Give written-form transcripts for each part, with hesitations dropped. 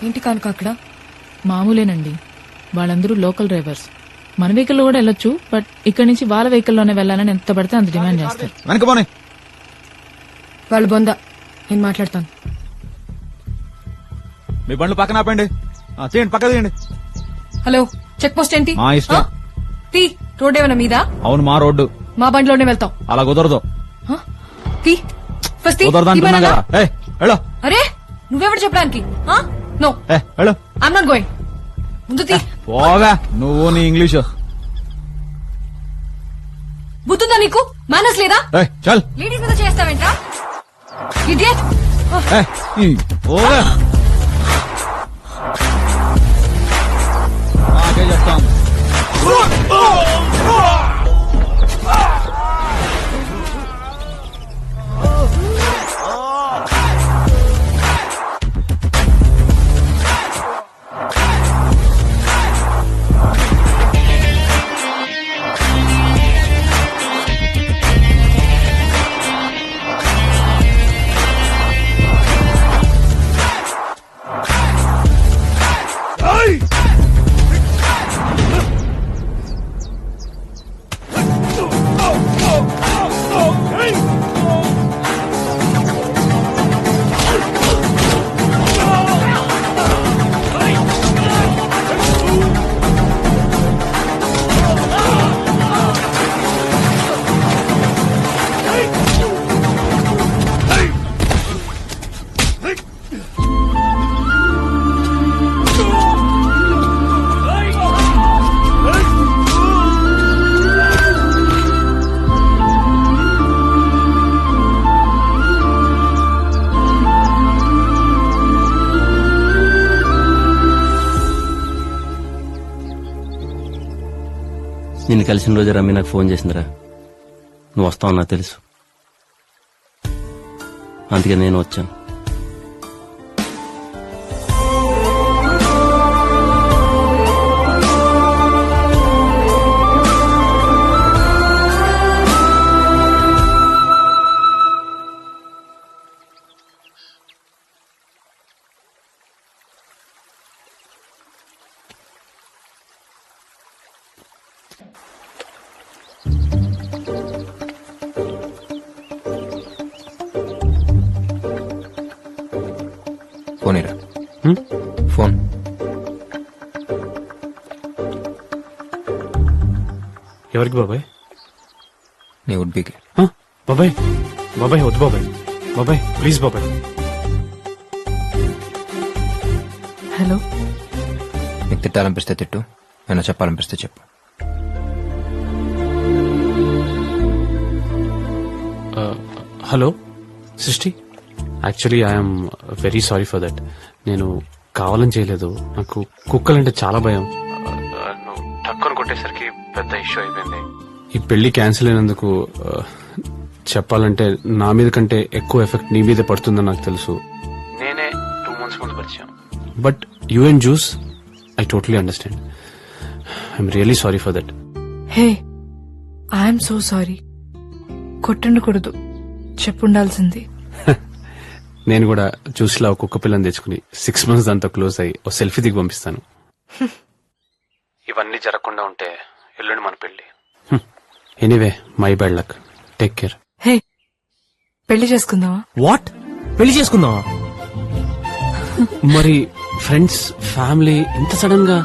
ఏంటి కానుక అక్కడ? మామూలేనండి, వాళ్ళందరూ లోకల్ డ్రైవర్స్. మన వెహికల్లో కూడా వెళ్ళొచ్చు, బట్ ఇక్కడి నుంచి వాళ్ళ వెహికల్లోనే వెళ్ళాలని ఎంత పడితే అంత డిమాండ్ చేస్తారు. వెనకపోనే వాళ్ళు బొందా, నేను మాట్లాడతాను. మీ బండ్లు పక్కన ఆపండి. తీయండి, పక్క తీయండి. హలో, చెక్ పోస్ట్ ఏంటి? మా ఇష్టం. తీ. రోడ్ ఏమైనా మీద? అవును, మా రోడ్డు. మా బండిలోనే వెళ్తాం. అలా కుదరదు. తీ. ఫస్ట్ తీ. కుదరదు అంటున్నా తీమనగా? కదా. వెళ్ళు. అరే, నువ్వెవడు చెప్పడానికి? నో, వెళ్ళు. I'm not going. ముందు తీ. పోగా నువ్వు నీ ఇంగ్లీషు. బుద్ధుందా నీకు? మేనర్స్ లేదా? చల్. లేడీస్ మీద చేస్తావేంట్రా? ఇడియట్. పోగా మాకే చెప్తాం. నిన్ను కలిసిన రోజు రమ్మి నాకు ఫోన్ చేసిందిరా. నువ్వు వస్తావు నాకు తెలుసు, అందుకే నేను వచ్చాను. ఫోన్ ఇరా. ఫోన్. ఎవరికి బాబాయ్? నీ ఉడ్బీకి. బాబాయ్ బాబాయ్ వద్దు బాబాయ్. బాబాయ్ ప్లీజ్ బాబాయ్. హలో, నీకు తిట్టాలనిపిస్తే తిట్టు, ఏమైనా చెప్పాలనిపిస్తే చెప్పు. హలో సృష్టి, actually I'm very sorry for that. నేను కావాలని చేయలేదు. నాకు కుక్కలంటే చాలా భయం. నువ్వు టక్కుని కొట్టేసరికి పెద్ద ఇష్యూ అయిపోయింది. ఈ పెళ్లి క్యాన్సిల్ అయినందుకు చెప్పాలంటే నా మీద కంటే ఎక్కువ ఎఫెక్ట్ నీ మీద పడుతుందని నాకు తెలుసు. నేనే 2 months ముందు పరిచయం. But you and juice I totally understand. I'm really sorry for that. Hey, I'm so sorry. కొట్టుండకూడదు, చెప్పుండాల్సింది. నేను కూడా జ్యూస్లా ఒక కుక్క పిల్లని తెచ్చుకుని 6 months దాంతో క్లోజ్ అయ్యి ఓ సెల్ఫీ దిగి పంపిస్తాను. ఇవన్నీ జరగకుండా ఉంటే ఎల్లుండి మన పెళ్లి. Anyway, my bad luck. Take care. Hey, పెళ్లి చేసుకుందావా? వాట్? పెళ్లి చేసుకుందావా? మరి ఫ్రెండ్స్, ఫ్యామిలీ ఇంత సడన్ గా?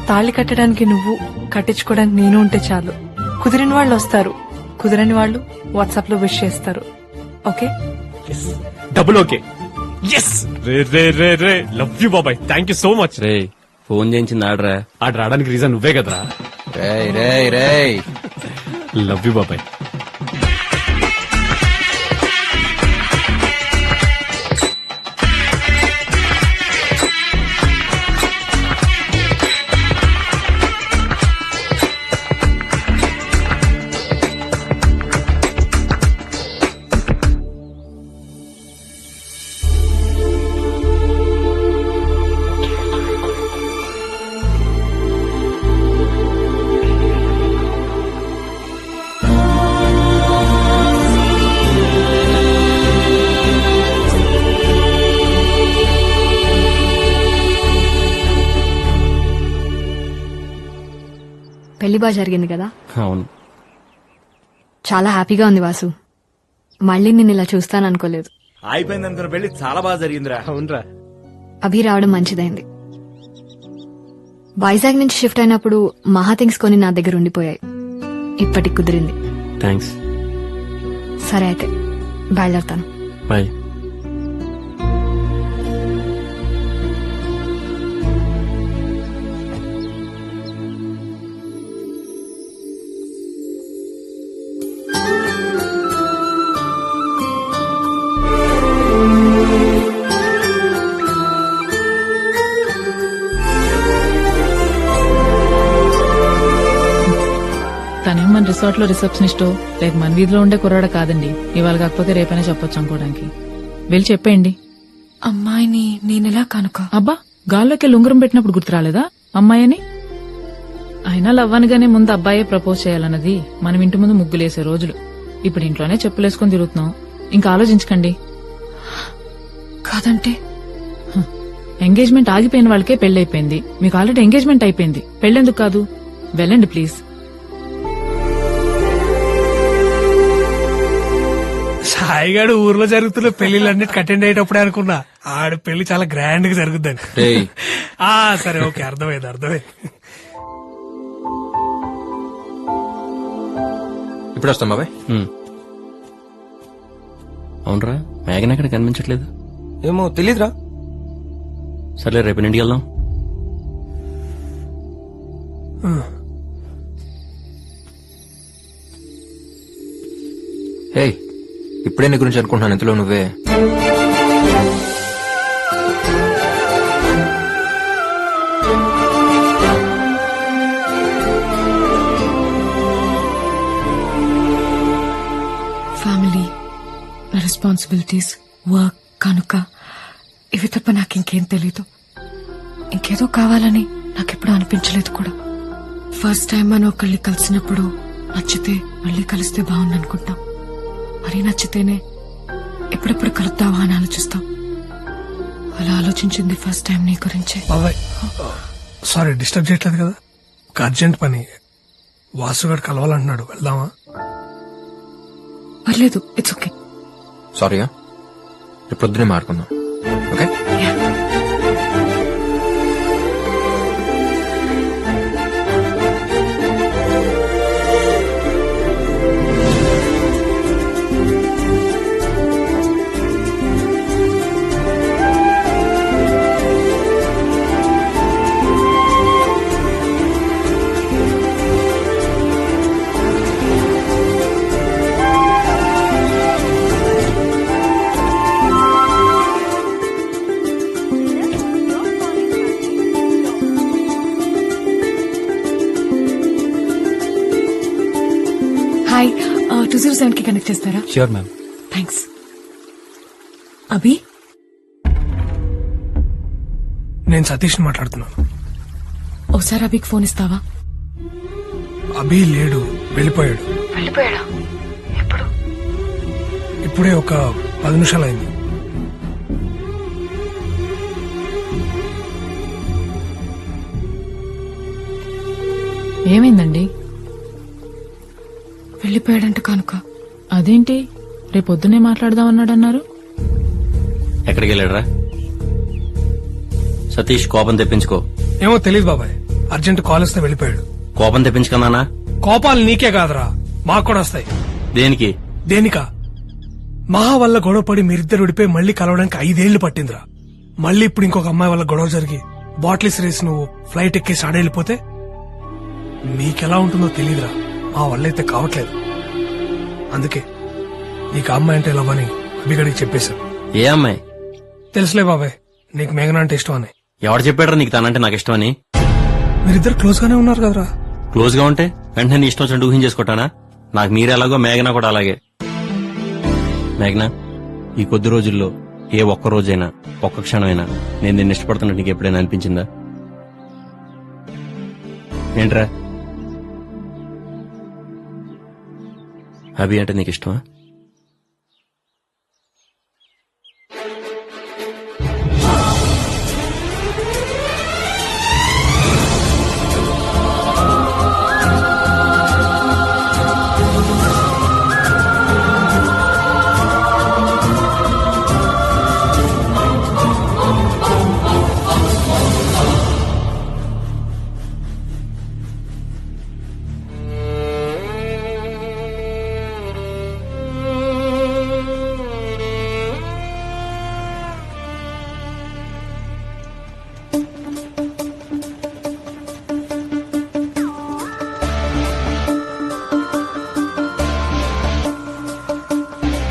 తాళి కట్టడానికి నువ్వు, కట్టించుకోవడానికి నేను ఉంటే చాలు. కుదిరిన వాళ్ళు వస్తారు, కుదరని వాళ్ళు వాట్సాప్ లో విష్ చేస్తారు. ఓకే? Double okay. ఎస్. రే రే రే రే, లవ్ యూ బాబాయ్. Thank you so much. రే, ఫోన్ చేయించింది ఆడరా. ఆడ రావడానికి రీజన్ నువ్వే కదరా. రేయ్ రేయ్ రేయ్, లవ్ యూ బాబాయ్. బాగా జరిగింది కదా? అవును. చాలా హ్యాపీగా ఉంది వాసు. మళ్ళీ నిన్ను ఇలా చూస్తాననుకోలేదు. అయిపోయింది అనుకున్న పెళ్లి చాలా బాగా జరిగిందిరా. అవునరా. అభి రావడం మంచిదైంది. వైజాగ్ నుంచి షిఫ్ట్ అయినప్పుడు మహా థింగ్స్ కొని నా దగ్గర ఉండిపోయాయి. ఇప్పటికి కుదిరింది. థ్యాంక్స్. సరే అయితే బయలుదేరతాను. బాయ్. తనేం మన రిసార్ట్ లో రిసెప్షనిస్టో లేక మన వీధిలో ఉండే కుర్రాడ కాదండి. ఇవాళ కాకపోతే రేపైనా చెప్పొచ్చు అనుకోవడానికి. వెళ్ళి చెప్పేయండి. అమ్మాయిని నేనెలా కనుక? అబ్బా, గాల్లోకి ఉంగరం పెట్టినప్పుడు గుర్తు రాలేదా అమ్మాయి అని? అయినా లవ్వనగానే ముందు అబ్బాయే ప్రపోజ్ చేయాలన్నది మనం ఇంటి ముందు ముగ్గులేసే రోజులు. ఇప్పుడు ఇంట్లోనే చెప్పులేసుకుని తిరుగుతున్నాం. ఇంకా ఆలోచించకండి. కాదంటే ఎంగేజ్మెంట్ ఆగిపోయిన వాళ్ళకే పెళ్లైపోయింది. మీకు ఆల్రెడీ ఎంగేజ్మెంట్ అయిపోయింది. పెళ్లెందుకు కాదు? వెళ్ళండి ప్లీజ్. సాయిగాడు ఊర్లో జరుగుతున్న పెళ్లిళ్ళన్నిటికి అటెండ్ అయ్యేటప్పుడే అనుకున్నా ఆడ పెళ్లి చాలా గ్రాండ్ గా జరుగుద్దని. రేయ్. సరే ఓకే, అర్థమైంది. ఇప్పుడు వస్తాం బాబాయ్. అవునరా, మేఘన అక్కడ కనిపించట్లేదు. ఏమో తెలీదురా. సర్లే, రేపు ఇంటికి వెళ్దాం. హే, ఇప్పుడే నీ గురించి అనుకుంటున్నాను, ఇంతలో నువ్వే. ఫ్యామిలీ, నా రెస్పాన్సిబిలిటీస్, వర్క్ కనుక ఇవి తప్ప నాకింకేం తెలీదు. ఇంకేదో కావాలని నాకెప్పుడు అనిపించలేదు కూడా. ఫస్ట్ టైం మనం ఒకళ్ళని కలిసినప్పుడు నచ్చితే మళ్ళీ కలిస్తే బాగుందనుకుంటాం. మరీ నచ్చితేనే ఎప్పుడెప్పుడు కలుద్దావా అని ఆలోచిస్తాం. అలా ఆలోచించింది ఫస్ట్ టైం నీ గురించే. బాబాయ్ సారీ, డిస్టర్బ్ చేయట్లేదు కదా? ఒక అర్జెంట్ పని, వాసుగాడు కలవాలంటున్నాడు, వెళ్దామా? పర్లేదు, ఇట్స్ ఓకే. సారీగా, రేపు పొద్దునే మారుకుందాం. ఓకే. హాయ్, 207 కి కనెక్ట్ చేస్తారా? Sure ma'am. థ్యాంక్స్. అభి, నేను సతీష్ మాట్లాడుతున్నాను. ఒకసారి అభికి ఫోన్ ఇస్తావా? అభి లేడు, వెళ్ళిపోయాడు. వెళ్ళిపోయాడా? ఎప్పుడు? ఇప్పుడే ఒక 10 నిమిషాలు అయింది. ఏమైందండి? వెళ్ళిపోయాడంట కనుక. అదేంటి, రేపొద్దునే మాట్లాడదామన్నాడన్నారు? ఎక్కడికి వెళ్ళాడరా? సతీష్, కోపం తెప్పించుకో. ఏమో తెలీదు బాబాయ్, అర్జెంట్ కాల్ వస్తే వెళ్ళిపోయాడు. కోపం తెప్పించుకున్నానా? కోపాలు నీకే కాదురా, మాకు కూడా వస్తాయి. దేనికి? దేనికా? మహా వల్ల గొడవపడి మీరిద్దరు విడిపోయి మళ్ళీ కలవడానికి 5 ఏళ్లు పట్టిందిరా. మళ్ళీ ఇప్పుడు ఇంకొక అమ్మాయి వల్ల గొడవ జరిగి బాటిల్స్ రేసి నువ్వు ఫ్లైట్ ఎక్కేసి ఆడెళ్ళిపోతే నీకెలా ఉంటుందో తెలీదురా. మా వల్లైతే కావట్లేదు. అందుకే నీకు అమ్మాయి అంటే లవ్ అని అభిగడికి చెప్పేశాను. ఏ అమ్మాయి? తెలుసులే బాబాయ్, నీకు మేఘన అంటే ఇష్టం అని. ఎవరు చెప్పాడరా నీకు తనంటే నాకు ఇష్టం అని? మీరిద్దరు క్లోజ్ గానే ఉన్నారు కదరా. క్లోజ్ గా ఉంటే వెంటనే నీ ఇష్టం వచ్చినట్టు ఊహించేసుకుంటానా? నాకు మీరే ఎలాగో మేఘన కూడా అలాగే. మేఘన, ఈ కొద్ది రోజుల్లో ఏ ఒక్క రోజైనా ఒక్క క్షణమైనా నేను నిన్ను ఇష్టపడుతున్నట్టు నీకు ఎప్పుడైనా అనిపించిందా? ఏంట్రా, అభి అంటే నీకు ఇష్టమా?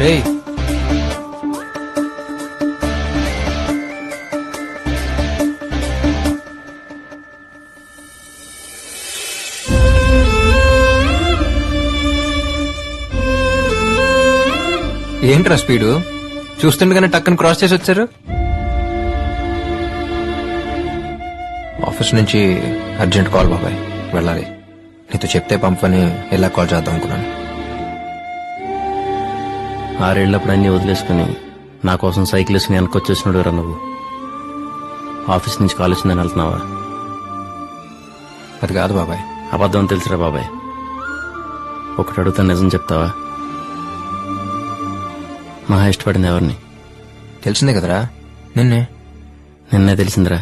రేయ్ ఏంట్రా స్పీడు చూస్తుండగానే టక్కన క్రాస్ చేసి వచ్చారు ఆఫీస్ నుంచి అర్జెంట్ కాల్ బాబాయ్ వెళ్ళాలి నీతో చెప్తే పంపని ఎలా కాల్ చేద్దాం అనుకున్నాను 6 ఏళ్ళప్పుడు అన్ని వదిలేసుకుని నా కోసం సైకిల్ వేసుకుని వెనకొచ్చేసినాడు రా నువ్వు. ఆఫీస్ నుంచి కాల్ వచ్చిందని వెళ్తున్నావా? అది కాదు బాబాయ్. అబద్ధం అని తెలుసురా బాబాయ్. ఒకటి అడుగుతాను, నిజం చెప్తావా? మహా ఇష్టపడింది ఎవరిని? తెలిసిందే కదరా, నిన్నే. నిన్నే తెలిసిందిరా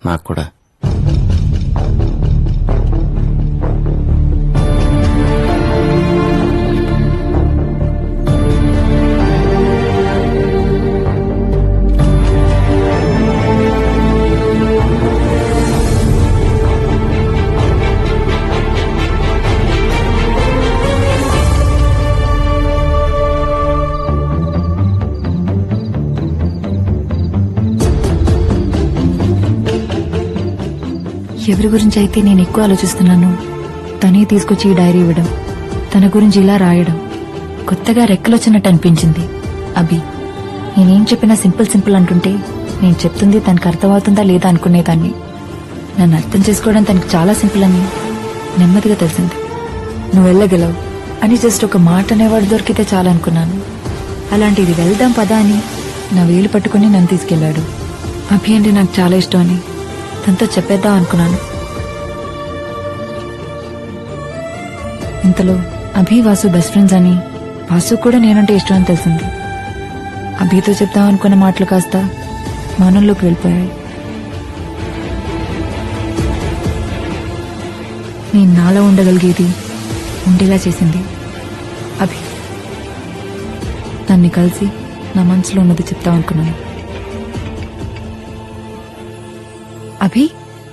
నాకు కూడా. ఎవరి గురించి అయితే నేను ఎక్కువ ఆలోచిస్తున్నాను తనే తీసుకొచ్చి ఈ డైరీ ఇవ్వడం, తన గురించి ఇలా రాయడం కొత్తగా రెక్కలొచ్చినట్టు అనిపించింది. అభి నేనేం చెప్పినా సింపుల్ అంటుంటే నేను చెప్తుంది తనకు అర్థమవుతుందా లేదా అనుకునేదాన్ని. నన్ను అర్థం చేసుకోవడం తనకు చాలా సింపుల్ అని నెమ్మదిగా తెలిసింది. నువ్వు వెళ్ళగలవు అని జస్ట్ ఒక మాట అనేవాడు దొరికితే చాలనుకున్నాను. అలాంటిది వెళ్దాం పదా అని నా వేలు పట్టుకుని నన్ను తీసుకెళ్లాడు. అభి అంటే నాకు చాలా ఇష్టం అని తనతో చెప్పేద్దాం అనుకున్నాను. ఇంతలో అభి వాసు బెస్ట్ ఫ్రెండ్స్ అని, వాసు కూడా నేనంటే ఇష్టం అని తెలిసింది. అభితో చెప్దాం అనుకున్న మాటలు కాస్త మౌనంలోకి వెళ్ళిపోయాయి. నేను నాలో ఉండగలిగేది ఉండేలా చేసింది అభి. నన్ను కలిసి నా మనసులో ఉన్నది చెప్తాం అనుకున్నాను. అభి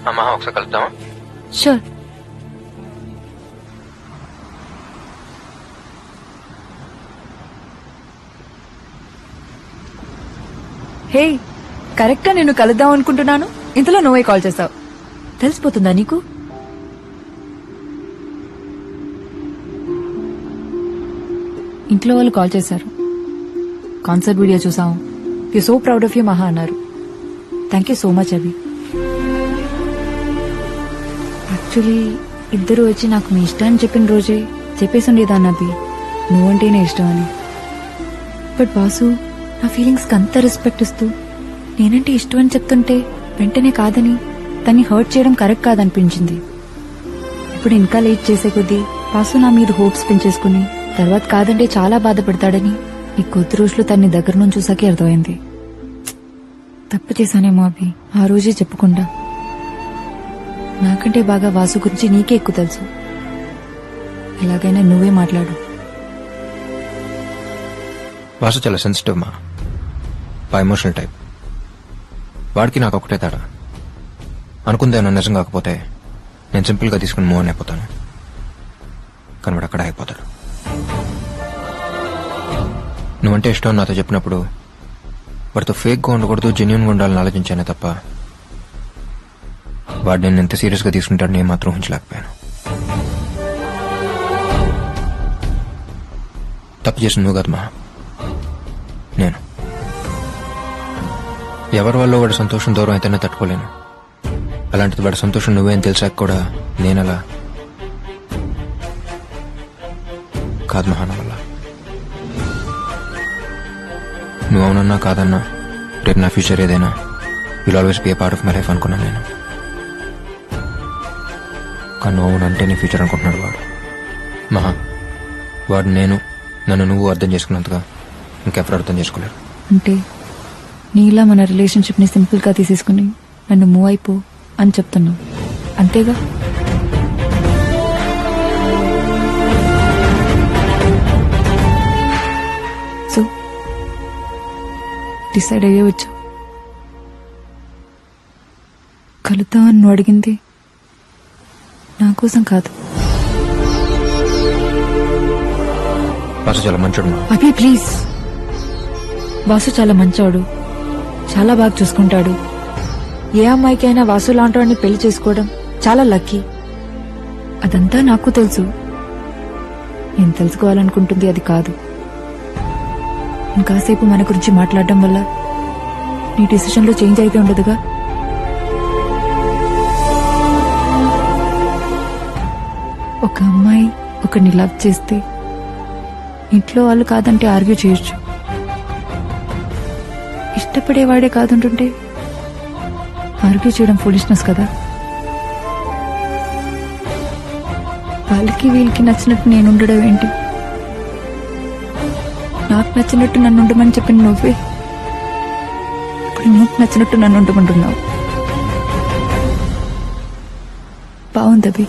అమ్మా ఒకసారి కలుద్దామా? షూర్. హే, కరెక్ట్గా నేను కలుద్దాం అనుకుంటున్నాను, ఇంతలో నువ్వే కాల్ చేస్తావు. తెలిసిపోతుందా నీకు? ఇంట్లో వాళ్ళు కాల్ చేశారు. కాన్సర్ట్ వీడియో చూసాం, you so proud of you మహా అన్నారు. Thank you so much Abhi. Actually ఇద్దరు వచ్చి నాకు మీ ఇష్టాన్ని చెప్పిన రోజే చెప్పేసి ఉండేదాన్ని అభి, నువ్వంటేనే ఇష్టం అని. బట్ వాసు నా ఫీలింగ్స్కి అంత రెస్పెక్ట్ ఇస్తూ నేనంటే ఇష్టం అని చెప్తుంటే వెంటనే కాదని తన్ని హర్ట్ చేయడం కరెక్ట్ కాదనిపించింది. ఇప్పుడు ఇంకా లేట్ చేసే కొద్దీ వాసు నా మీద హోప్స్ పెంచేసుకుని తర్వాత కాదంటే చాలా బాధపడతాడని ఈ కొద్ది రోజులు తన్ని దగ్గర నుంచి చూసాకే అర్థమైంది. తప్పు చేశానేమో అభి, ఆ రోజే చెప్పకుండా. నాకంటే బాగా వాసు గురించి నీకే ఎక్కువ తెలుసు. ఎలాగైనా నువ్వే మాట్లాడు. వాసు చాలా సెన్సిటివ్ మా, బా ఎమోషనల్ టైప్. వాడికి నాకు ఒకటే తేడా, అనుకుందేమో నిజం కాకపోతే నేను సింపుల్ గా తీసుకుని మూవ్ అయిపోతాను, కానీ వాడు అక్కడ అయిపోతాడు. నువ్వంటే ఇష్టం నాతో చెప్పినప్పుడు వాడితో ఫేక్ గా ఉండకూడదు, జెన్యున్ గా ఉండాలని ఆలోచించానే తప్ప వాడు నేను ఎంత సీరియస్ గా తీసుకుంటాడు నేను మాత్రం ఊహించలేకపోయాను. తప్పు చేసిన నువ్వు కదా మా, నేను. ఎవరి వల్ల వాడి సంతోషం దూరం అయితేనే తట్టుకోలేను. అలాంటిది వాడి సంతోషం నువ్వేం తెలిసాక కూడా నేనలా కాదు మహాన వల్ల. నువ్వు అవునన్నా కాదన్నా రేపు నా ఫ్యూచర్ ఏదైనా will always be A part of my life అనుకున్నాను నేను. కానీ నువ్వు అవునంటే నీ ఫ్యూచర్ అనుకుంటున్నాడు వాడు. మహా, వాడు నన్ను నువ్వు అర్థం చేసుకున్నంతగా ఇంకెప్పుడు అర్థం చేసుకోలేరు. అంటే నీలా మన రిలేషన్షిప్ ని సింపుల్ గా తీసేసుకుని నన్ను మూవ్ అయిపో అని చెప్తున్నావు, అంతేగా? సో డిసైడ్ అయ్యే వచ్చావు. కలుద్దామని నువ్వు అడిగింది నా కోసం కాదు. వాసు చాలా మంచోడు మా. అభి ప్లీజ్, వాసు చాలా మంచోడు, చాలా బాగా చూసుకుంటాడు. ఏ అమ్మాయికైనా వాసు లాంటి వాడిని పెళ్లి చేసుకోవడం చాలా లక్కీ. అదంతా నాకు తెలుసు. నేను తెలుసుకోవాలనుకుంటుంది అది కాదు. ఇంకాసేపు మన గురించి మాట్లాడడం వల్ల నీ డిసిషన్ లో చేంజ్ అయితే ఉండదుగా. ఒక అమ్మాయి ఒకరిని లవ్ చేస్తే ఇంట్లో వాళ్ళు కాదంటే ఆర్గ్యూ చేయొచ్చు. ఇష్టపడేవాడే కాదంటుంటే ఆర్గ్యూ చేయడం ఫూలిష్నెస్ కదా. వాళ్ళకి వీళ్ళకి నచ్చినట్టు నేను ఉండడం ఏంటి? నాకు నచ్చినట్టు నన్ను ఉండమని చెప్పిన నువ్వే ఇప్పుడు నీకు నచ్చినట్టు నన్ను ఉండమంటున్నావు. బాగుంది.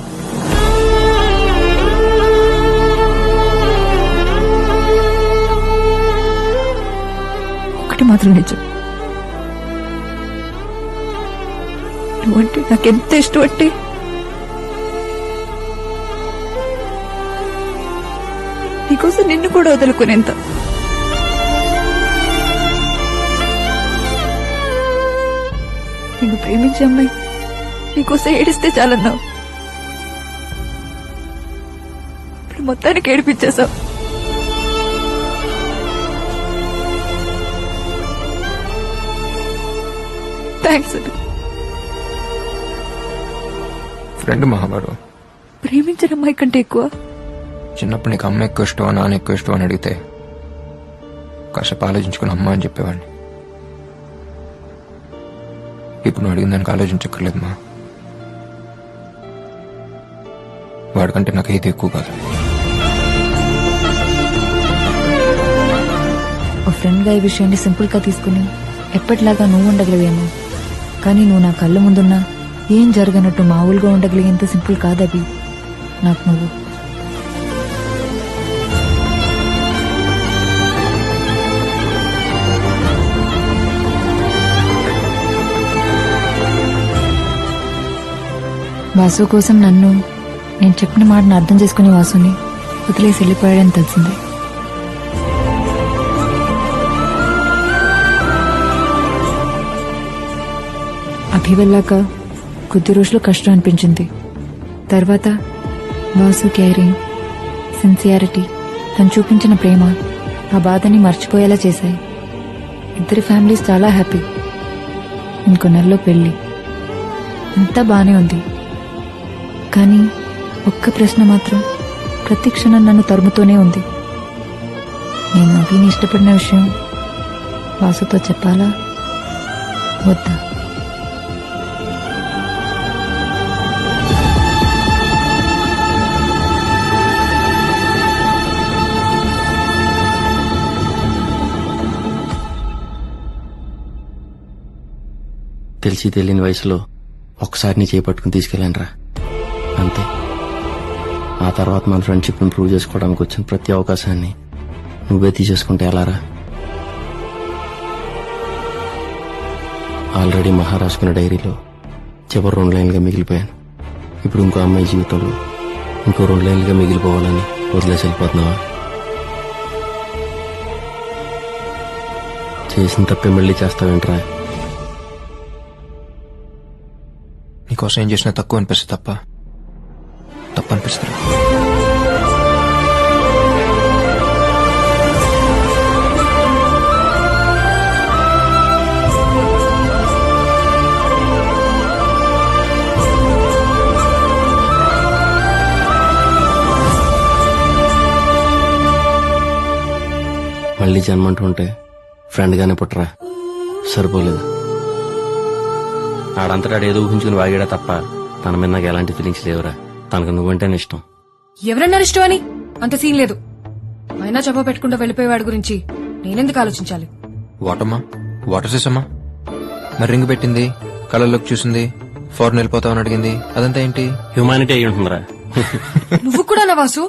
ఒకటి మాత్రం నిజం, నువ్వంటే నాకెంత ఇష్టం అంటే నీకోసం నిన్ను కూడా వదులుకునేంత. నిన్ను ప్రేమించే అమ్మాయి నీకోసం ఏడిస్తే చాలన్నావు. ఇప్పుడు మొత్తానికి ఏడిపించేశావు. థ్యాంక్స్. ఫ్రెండ్ మహావాడు. ప్రేమించిన అమ్మాయి కంటే ఎక్కువ. చిన్నప్పుడు నీకు అమ్మ ఎక్కువ ఇష్టం, నాన్న ఎక్కువ ఇష్టం అని అడిగితే కాసేపు ఆలోచించుకుని అమ్మ అని చెప్పేవాడిని. ఇప్పుడు నువ్వు అడిగిన దానికి ఆలోచించక్కర్లేదు మా. వాడికంటే నాకు ఏది ఎక్కువ కాదు. ఓ ఫ్రెండ్ గా ఈ విషయాన్ని సింపుల్ గా తీసుకుని ఎప్పటిలాగా నువ్వు ఉండగలిగాను. కానీ నువ్వు నా కళ్ళ ముందున్నా ఏం జరగనట్టు మామూలుగా ఉండగలిగేంత సింపుల్ కాదవి నాకు నువ్వు. వాసు కోసం నేను చెప్పిన మాటను అర్థం చేసుకుని వాసుని వదిలేసి వెళ్ళిపోయాడని తెలిసింది. అభి వెళ్ళాక కొద్ది రోజులు కష్టం అనిపించింది. తర్వాత వాసు కేరింగ్, సిన్సియారిటీ, తను చూపించిన ప్రేమ ఆ బాధని మర్చిపోయేలా చేశాయి. ఇద్దరి ఫ్యామిలీస్ చాలా హ్యాపీ. ఇంకో నెలలో పెళ్లి. అంతా బానే ఉంది. కానీ ఒక్క ప్రశ్న మాత్రం ప్రతి క్షణం నన్ను తరుముతూనే ఉంది. నేను అభిని ఇష్టపడిన విషయం వాసుతో చెప్పాలా వద్దా? తెలిసి తెలియని వయసులో ఒక్కసారి నీ చేపట్టుకుని తీసుకెళ్ళాను రా, అంతే. ఆ తర్వాత మన ఫ్రెండ్షిప్ని ప్రూవ్ చేసుకోవడానికి వచ్చిన ప్రతి అవకాశాన్ని నువ్వే తీసేసుకుంటే ఎలారా? ఆల్రెడీ మహారాష్కున్న డైరీలో చివరి 2 లైన్లుగా మిగిలిపోయాను. ఇప్పుడు ఇంకో అమ్మాయి జీవితంలో ఇంకో 2 లైన్లుగా మిగిలిపోవాలని వదిలేసి వెళ్ళిపోతున్నావా? చేసిన తప్పే మళ్ళీ చేస్తావేంట్రా? నీకోసం ఏం చేసినా తక్కువ అనిపిస్తుంది తప్ప అనిపిస్తుంది. మళ్ళీ జన్మంటుంటే ఫ్రెండ్ గానే పుట్టరా, సరిపోలేదు. ఆడంతటా ఏదో ఊహించుకుని వాగాడా తప్ప తన మీద నాకు ఎలాంటి ఫీలింగ్స్ లేవురా. తనకు నువ్వంటేనే ఇష్టం. ఎవరన్నారు ఇష్టం అని? అంత సీన్ లేదు. అయినా చెప్ప పెట్టుకుంటూ వెళ్ళిపోయేవాడి గురించి నేనెందుకు ఆలోచించాలి? వాటమ్మా, వాటర్ చేసమ్మా. మరి రింగ్ పెట్టింది, కళ్ళల్లోకి చూసింది, ఫారెన్ వెళ్ళిపోతామని అడిగింది, అదంతా ఏంటి? హ్యూమానిటీ అయి ఉంటుందిరా. నువ్వు కూడా నా వాసు.